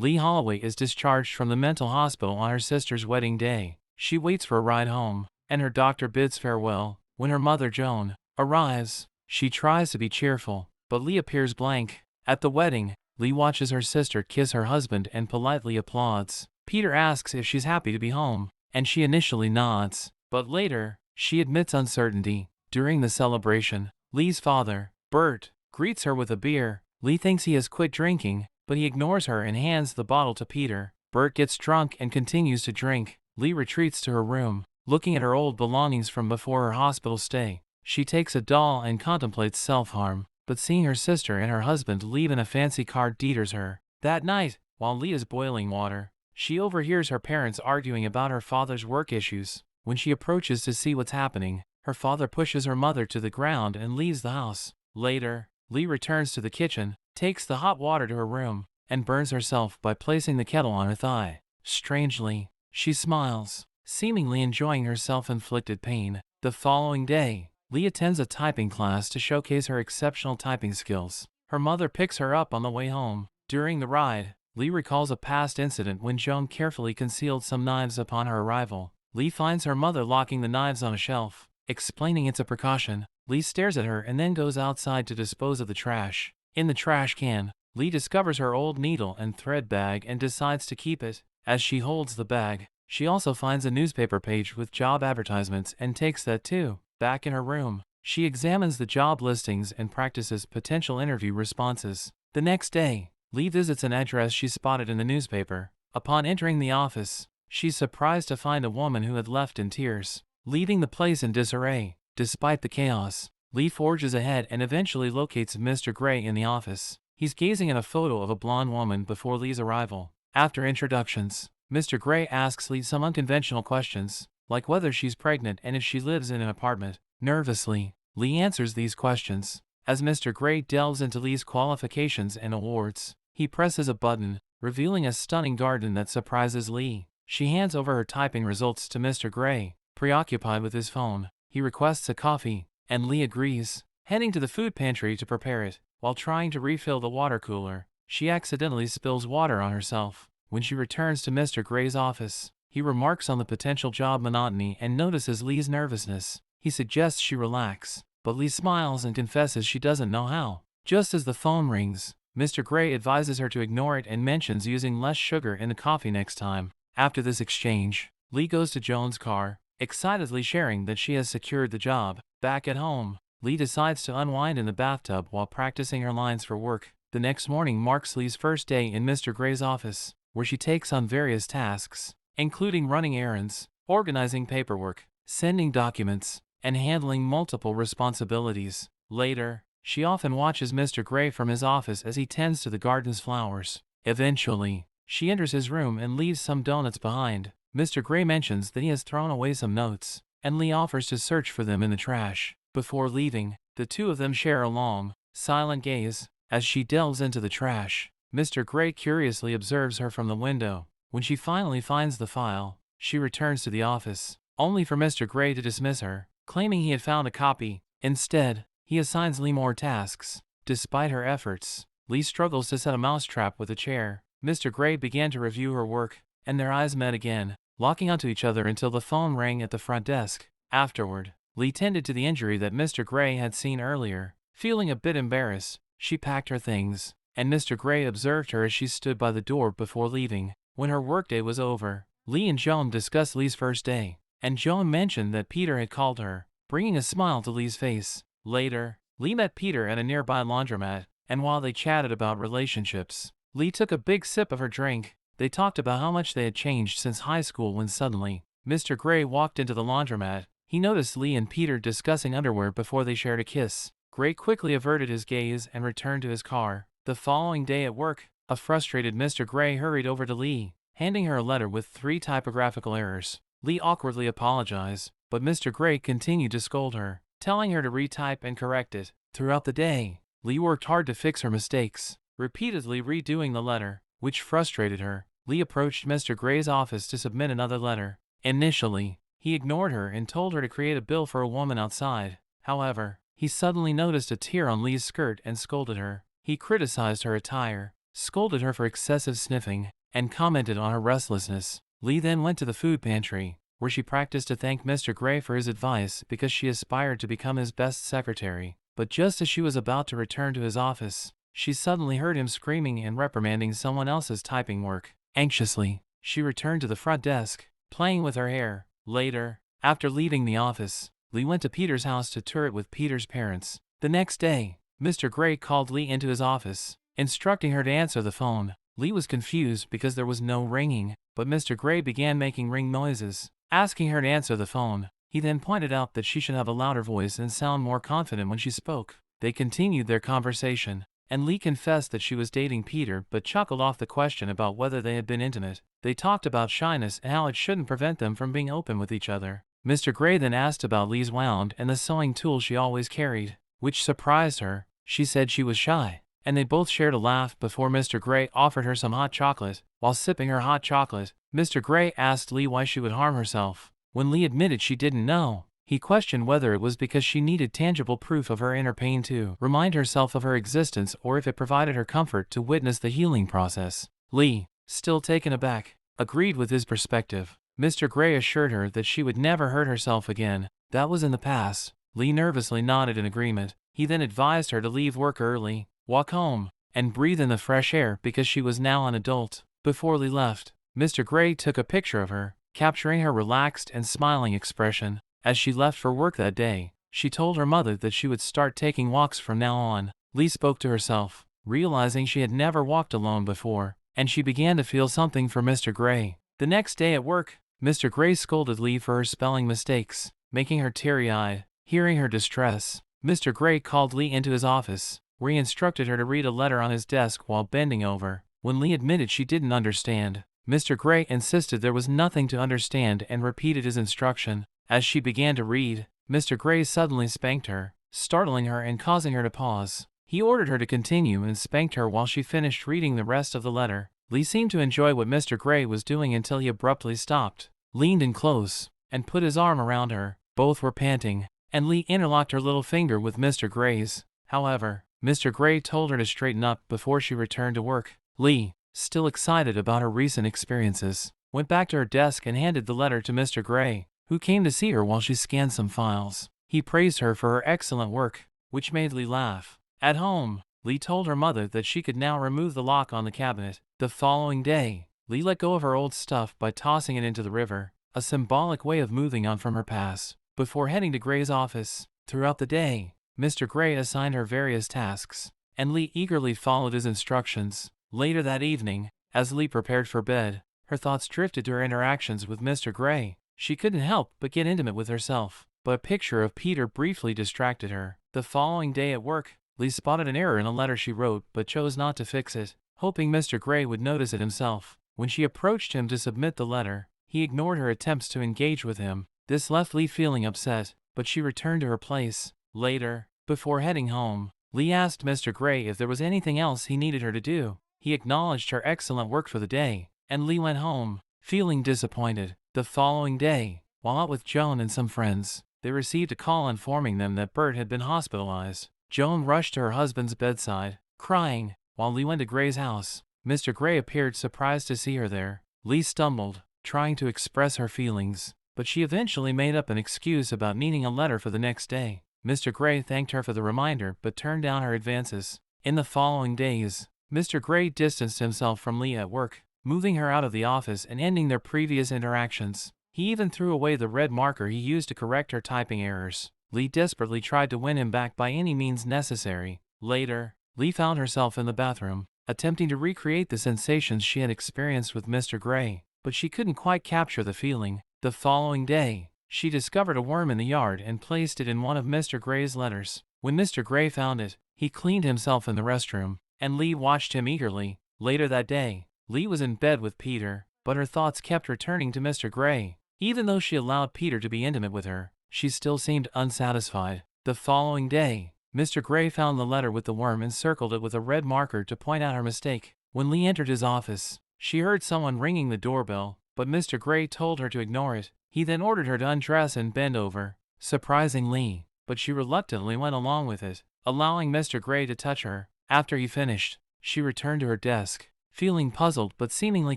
Lee Holloway is discharged from the mental hospital on her sister's wedding day. She waits for a ride home, and her doctor bids farewell. When her mother, Joan, arrives, she tries to be cheerful, but Lee appears blank. At the wedding, Lee watches her sister kiss her husband and politely applauds. Peter asks if she's happy to be home, and she initially nods, but later, she admits uncertainty. During the celebration, Lee's father, Bert, greets her with a beer. Lee thinks he has quit drinking, but he ignores her and hands the bottle to Peter. Bert gets drunk and continues to drink. Lee retreats to her room, looking at her old belongings from before her hospital stay. She takes a doll and contemplates self-harm, but seeing her sister and her husband leave in a fancy car deters her. That night, while Lee is boiling water, she overhears her parents arguing about her father's work issues. When she approaches to see what's happening, her father pushes her mother to the ground and leaves the house. Later, Lee returns to the kitchen, takes the hot water to her room, and burns herself by placing the kettle on her thigh. Strangely, she smiles, seemingly enjoying her self-inflicted pain. The following day, Lee attends a typing class to showcase her exceptional typing skills. Her mother picks her up on the way home. During the ride, Lee recalls a past incident when Joan carefully concealed some knives upon her arrival. Lee finds her mother locking the knives on a shelf, explaining it's a precaution. Lee stares at her and then goes outside to dispose of the trash. In the trash can, Lee discovers her old needle and thread bag and decides to keep it. As she holds the bag, she also finds a newspaper page with job advertisements and takes that too. Back in her room, she examines the job listings and practices potential interview responses. The next day, Lee visits an address she spotted in the newspaper. Upon entering the office, she's surprised to find a woman who had left in tears, leaving the place in disarray. Despite the chaos, Lee forges ahead and eventually locates Mr. Gray in the office. He's gazing at a photo of a blonde woman before Lee's arrival. After introductions, Mr. Gray asks Lee some unconventional questions, like whether she's pregnant and if she lives in an apartment. Nervously, Lee answers these questions. As Mr. Gray delves into Lee's qualifications and awards, he presses a button, revealing a stunning garden that surprises Lee. She hands over her typing results to Mr. Gray. Preoccupied with his phone, he requests a coffee, and Lee agrees. Heading to the food pantry to prepare it, while trying to refill the water cooler, she accidentally spills water on herself. When she returns to Mr. Gray's office, he remarks on the potential job monotony and notices Lee's nervousness. He suggests she relax, but Lee smiles and confesses she doesn't know how. Just as the phone rings, Mr. Gray advises her to ignore it and mentions using less sugar in the coffee next time. After this exchange, Lee goes to Joan's car, excitedly sharing that she has secured the job. Back at home, Lee decides to unwind in the bathtub while practicing her lines for work. The next morning marks Lee's first day in Mr. Gray's office, where she takes on various tasks, including running errands, organizing paperwork, sending documents, and handling multiple responsibilities. Later, she often watches Mr. Gray from his office as he tends to the garden's flowers. Eventually, she enters his room and leaves some donuts behind. Mr. Gray mentions that he has thrown away some notes, and Lee offers to search for them in the trash. Before leaving, the two of them share a long, silent gaze. As she delves into the trash, Mr. Gray curiously observes her from the window. When she finally finds the file, she returns to the office, only for Mr. Gray to dismiss her, claiming he had found a copy. Instead, he assigns Lee more tasks. Despite her efforts, Lee struggles to set a mousetrap with a chair. Mr. Gray began to review her work, and their eyes met again, locking onto each other until the phone rang at the front desk. Afterward, Lee tended to the injury that Mr. Gray had seen earlier. Feeling a bit embarrassed, she packed her things, and Mr. Gray observed her as she stood by the door before leaving. When her workday was over, Lee and Joan discussed Lee's first day, and Joan mentioned that Peter had called her, bringing a smile to Lee's face. Later, Lee met Peter at a nearby laundromat, and while they chatted about relationships, Lee took a big sip of her drink. They talked about how much they had changed since high school when suddenly, Mr. Gray walked into the laundromat. He noticed Lee and Peter discussing underwear before they shared a kiss. Gray quickly averted his gaze and returned to his car. The following day at work, a frustrated Mr. Gray hurried over to Lee, handing her a letter with 3 typographical errors. Lee awkwardly apologized, but Mr. Gray continued to scold her, telling her to retype and correct it. Throughout the day, Lee worked hard to fix her mistakes, repeatedly redoing the letter, which frustrated her. Lee approached Mr. Gray's office to submit another letter. Initially, he ignored her and told her to create a bill for a woman outside. However, he suddenly noticed a tear on Lee's skirt and scolded her. He criticized her attire, scolded her for excessive sniffing, and commented on her restlessness. Lee then went to the food pantry, where she practiced to thank Mr. Gray for his advice because she aspired to become his best secretary. But just as she was about to return to his office, she suddenly heard him screaming and reprimanding someone else's typing work. Anxiously, she returned to the front desk, playing with her hair. Later, after leaving the office, Lee went to Peter's house to tour it with Peter's parents. The next day, Mr. Gray called Lee into his office, instructing her to answer the phone. Lee was confused because there was no ringing, but Mr. Gray began making ring noises, asking her to answer the phone. He then pointed out that she should have a louder voice and sound more confident when she spoke. They continued their conversation, and Lee confessed that she was dating Peter but chuckled off the question about whether they had been intimate. They talked about shyness and how it shouldn't prevent them from being open with each other. Mr. Gray then asked about Lee's wand and the sewing tool she always carried, which surprised her. She said she was shy, and they both shared a laugh before Mr. Gray offered her some hot chocolate. While sipping her hot chocolate, Mr. Gray asked Lee why she would harm herself. When Lee admitted she didn't know, he questioned whether it was because she needed tangible proof of her inner pain to remind herself of her existence or if it provided her comfort to witness the healing process. Lee, still taken aback, agreed with his perspective. Mr. Gray assured her that she would never hurt herself again. That was in the past. Lee nervously nodded in agreement. He then advised her to leave work early, walk home, and breathe in the fresh air because she was now an adult. Before Lee left, Mr. Gray took a picture of her, capturing her relaxed and smiling expression. As she left for work that day, she told her mother that she would start taking walks from now on. Lee spoke to herself, realizing she had never walked alone before, and she began to feel something for Mr. Gray. The next day at work, Mr. Gray scolded Lee for her spelling mistakes, making her teary-eyed. Hearing her distress, Mr. Gray called Lee into his office, where he instructed her to read a letter on his desk while bending over. When Lee admitted she didn't understand, Mr. Gray insisted there was nothing to understand and repeated his instruction. As she began to read, Mr. Gray suddenly spanked her, startling her and causing her to pause. He ordered her to continue and spanked her while she finished reading the rest of the letter. Lee seemed to enjoy what Mr. Gray was doing until he abruptly stopped, leaned in close, and put his arm around her. Both were panting, and Lee interlocked her little finger with Mr. Gray's. However, Mr. Gray told her to straighten up before she returned to work. Lee, still excited about her recent experiences, went back to her desk and handed the letter to Mr. Gray, who came to see her while she scanned some files. He praised her for her excellent work, which made Lee laugh. At home, Lee told her mother that she could now remove the lock on the cabinet. The following day, Lee let go of her old stuff by tossing it into the river, a symbolic way of moving on from her past. Before heading to Gray's office, throughout the day, Mr. Gray assigned her various tasks, and Lee eagerly followed his instructions. Later that evening, as Lee prepared for bed, her thoughts drifted to her interactions with Mr. Gray. She couldn't help but get intimate with herself, but a picture of Peter briefly distracted her. The following day at work, Lee spotted an error in a letter she wrote but chose not to fix it, hoping Mr. Gray would notice it himself. When she approached him to submit the letter, he ignored her attempts to engage with him. This left Lee feeling upset, but she returned to her place. Later, before heading home, Lee asked Mr. Gray if there was anything else he needed her to do. He acknowledged her excellent work for the day, and Lee went home, feeling disappointed. The following day, while out with Joan and some friends, they received a call informing them that Bert had been hospitalized. Joan rushed to her husband's bedside, crying. While Lee went to Gray's house, Mr. Gray appeared surprised to see her there. Lee stumbled, trying to express her feelings, but she eventually made up an excuse about needing a letter for the next day. Mr. Gray thanked her for the reminder but turned down her advances. In the following days, Mr. Gray distanced himself from Lee at work, moving her out of the office and ending their previous interactions. He even threw away the red marker he used to correct her typing errors. Lee desperately tried to win him back by any means necessary. Later, Lee found herself in the bathroom, attempting to recreate the sensations she had experienced with Mr. Gray, but she couldn't quite capture the feeling. The following day, she discovered a worm in the yard and placed it in one of Mr. Gray's letters. When Mr. Gray found it, he cleaned himself in the restroom, and Lee watched him eagerly. Later that day, Lee was in bed with Peter, but her thoughts kept returning to Mr. Gray. Even though she allowed Peter to be intimate with her, she still seemed unsatisfied. The following day, Mr. Gray found the letter with the worm and circled it with a red marker to point out her mistake. When Lee entered his office, she heard someone ringing the doorbell, but Mr. Gray told her to ignore it. He then ordered her to undress and bend over, surprising Lee, but she reluctantly went along with it, allowing Mr. Gray to touch her. After he finished, She returned to her desk, feeling puzzled but seemingly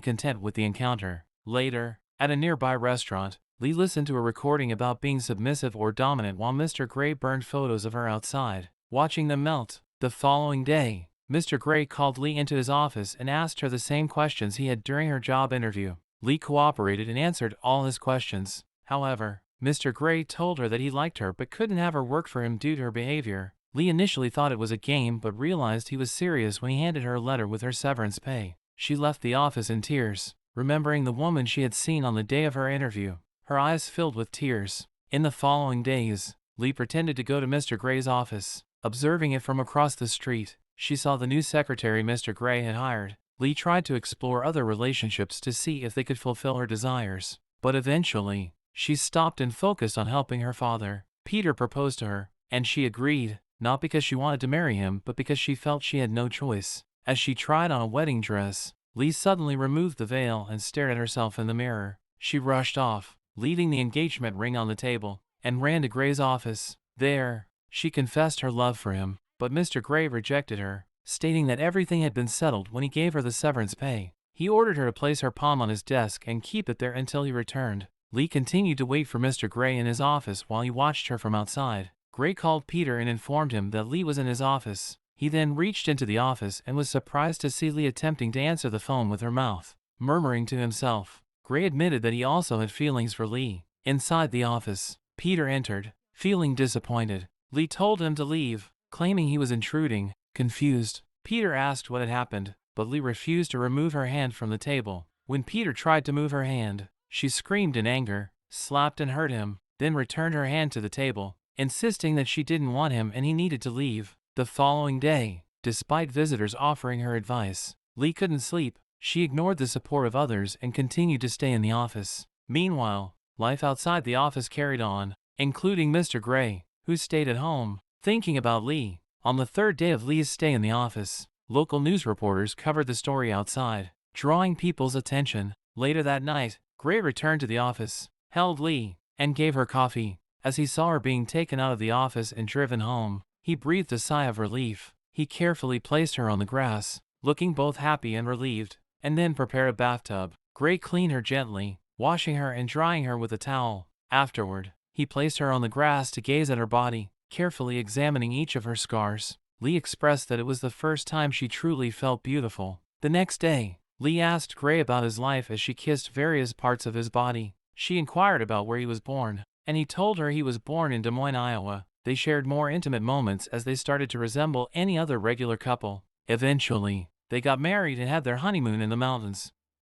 content with the encounter. Later, at a nearby restaurant, Lee listened to a recording about being submissive or dominant while Mr. Gray burned photos of her outside, watching them melt. The following day, Mr. Gray called Lee into his office and asked her the same questions he had during her job interview. Lee cooperated and answered all his questions. However, Mr. Gray told her that he liked her but couldn't have her work for him due to her behavior. Lee initially thought it was a game but realized he was serious when he handed her a letter with her severance pay. She left the office in tears, remembering the woman she had seen on the day of her interview. Her eyes filled with tears. In the following days, Lee pretended to go to Mr. Gray's office. Observing it from across the street, she saw the new secretary Mr. Gray had hired. Lee tried to explore other relationships to see if they could fulfill her desires, but eventually, she stopped and focused on helping her father. Peter proposed to her, and she agreed, not because she wanted to marry him but because she felt she had no choice. As she tried on a wedding dress, Lee suddenly removed the veil and stared at herself in the mirror. She rushed off, leaving the engagement ring on the table, and ran to Gray's office. There, she confessed her love for him, but Mr. Gray rejected her, stating that everything had been settled when he gave her the severance pay. He ordered her to place her palm on his desk and keep it there until he returned. Lee continued to wait for Mr. Gray in his office while he watched her from outside. Gray called Peter and informed him that Lee was in his office. He then reached into the office and was surprised to see Lee attempting to answer the phone with her mouth. Murmuring to himself, Gray admitted that he also had feelings for Lee. Inside the office, Peter entered, feeling disappointed. Lee told him to leave, claiming he was intruding. Confused, Peter asked what had happened, but Lee refused to remove her hand from the table. When Peter tried to move her hand, she screamed in anger, slapped and hurt him, then returned her hand to the table, insisting that she didn't want him and he needed to leave. The following day, despite visitors offering her advice, Lee couldn't sleep. She ignored the support of others and continued to stay in the office. Meanwhile, life outside the office carried on, including Mr. Gray, who stayed at home, thinking about Lee. On the third day of Lee's stay in the office, local news reporters covered the story outside, drawing people's attention. Later that night, Gray returned to the office, held Lee, and gave her coffee. As he saw her being taken out of the office and driven home, he breathed a sigh of relief. He carefully placed her on the grass, looking both happy and relieved, and then prepared a bathtub. Gray cleaned her gently, washing her and drying her with a towel. Afterward, he placed her on the grass to gaze at her body, carefully examining each of her scars. Lee expressed that it was the first time she truly felt beautiful. The next day, Lee asked Gray about his life as she kissed various parts of his body. She inquired about where he was born, and he told her he was born in Des Moines, Iowa. They shared more intimate moments as they started to resemble any other regular couple. Eventually, they got married and had their honeymoon in the mountains.